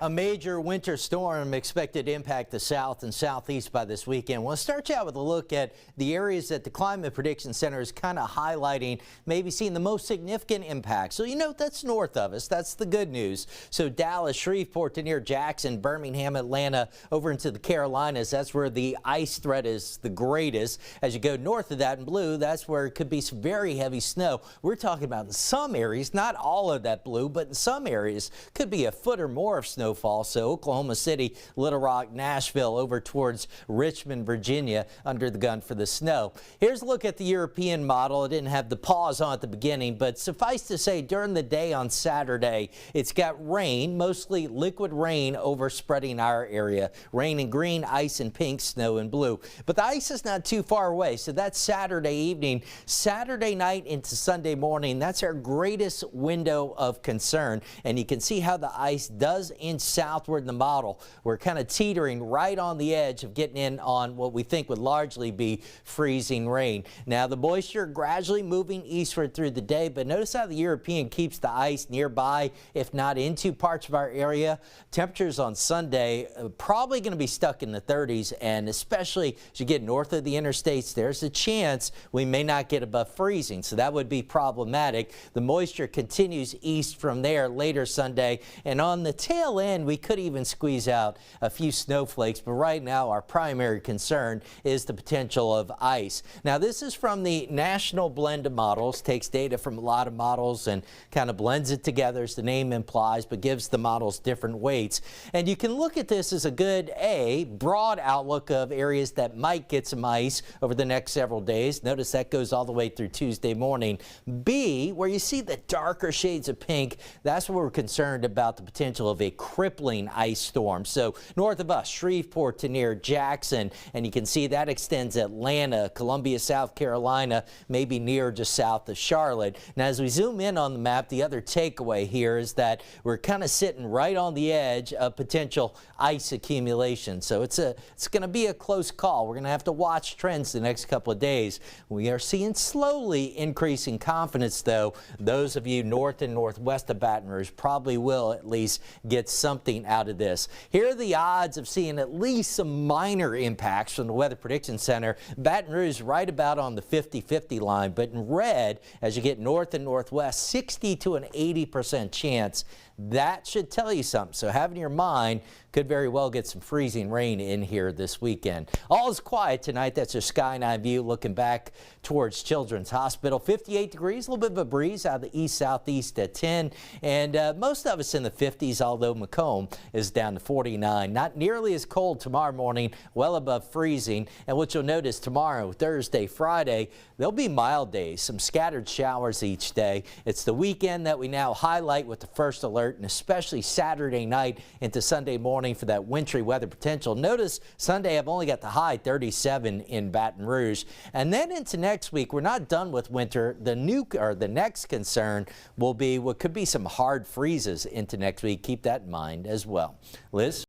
A major winter storm expected to impact the south and southeast by this weekend. We'll start you out with a look at the areas that the Climate Prediction Center is kind of highlighting, maybe seeing the most significant impact. So, you know, that's north of us. That's the good news. So Dallas, Shreveport to near Jackson, Birmingham, Atlanta, over into the Carolinas. That's where the ice threat is the greatest. As you go north of that in blue, that's where it could be some very heavy snow. We're talking about in some areas, not all of that blue, but in some areas could be a foot or more of snowfall. So Oklahoma City, Little Rock, Nashville, over towards Richmond, Virginia, under the gun for the snow. Here's a look at the European model. It didn't have the pause on at the beginning, but suffice to say during the day on Saturday, it's got rain, mostly liquid rain overspreading our area. Rain in green, ice in pink, snow in blue. But the ice is not too far away. So that's Saturday evening, Saturday night into Sunday morning. That's our greatest window of concern. And you can see how the ice does inch southward in the model. We're kind of teetering right on the edge of getting in on what we think would largely be freezing rain. Now the moisture gradually moving eastward through the day, but notice how the European keeps the ice nearby, if not into parts of our area. Temperatures on Sunday probably going to be stuck in the 30s, and especially as you get north of the interstates, there's a chance we may not get above freezing, so that would be problematic. The moisture continues east from there later Sunday, and on the tail end we could even squeeze out a few snowflakes, but right now our primary concern is the potential of ice. Now this is from the National Blend of Models, takes data from a lot of models and kind of blends it together as the name implies, but gives the models different weights. And you can look at this as a good broad outlook of areas that might get some ice over the next several days. Notice that goes all the way through Tuesday morning. B, where you see the darker shades of pink, that's where we're concerned about the potential of a crippling ice storm. So north of us, Shreveport to near Jackson, and you can see that extends Atlanta, Columbia, South Carolina, maybe near just south of Charlotte. Now as we zoom in on the map, the other takeaway here is that we're kind of sitting right on the edge of potential ice accumulation. So it's going to be a close call. We're going to have to watch trends the next couple of days. We are seeing slowly increasing confidence, though. Those of you north and northwest of Baton Rouge probably will at least get something out of this. Here are the odds of seeing at least some minor impacts from the Weather Prediction Center. Baton Rouge right about on the 50-50 line, but in red, as you get north and northwest, 60 to an 80% chance. That should tell you something. So have in your mind, could very well get some freezing rain in here this weekend. All is quiet tonight. That's your Sky 9 view looking back towards Children's Hospital. 58 degrees, a little bit of a breeze out of the east-southeast at 10. And most of us in the 50s, although Macomb is down to 49. Not nearly as cold tomorrow morning, well above freezing. And what you'll notice tomorrow, Thursday, Friday, there'll be mild days, some scattered showers each day. It's the weekend that we now highlight with the first alert, and especially Saturday night into Sunday morning for that wintry weather potential. Notice Sunday I've only got the high 37 in Baton Rouge, and then into next week we're not done with winter. The next concern will be what could be some hard freezes into next week. Keep that in mind as well. Liz?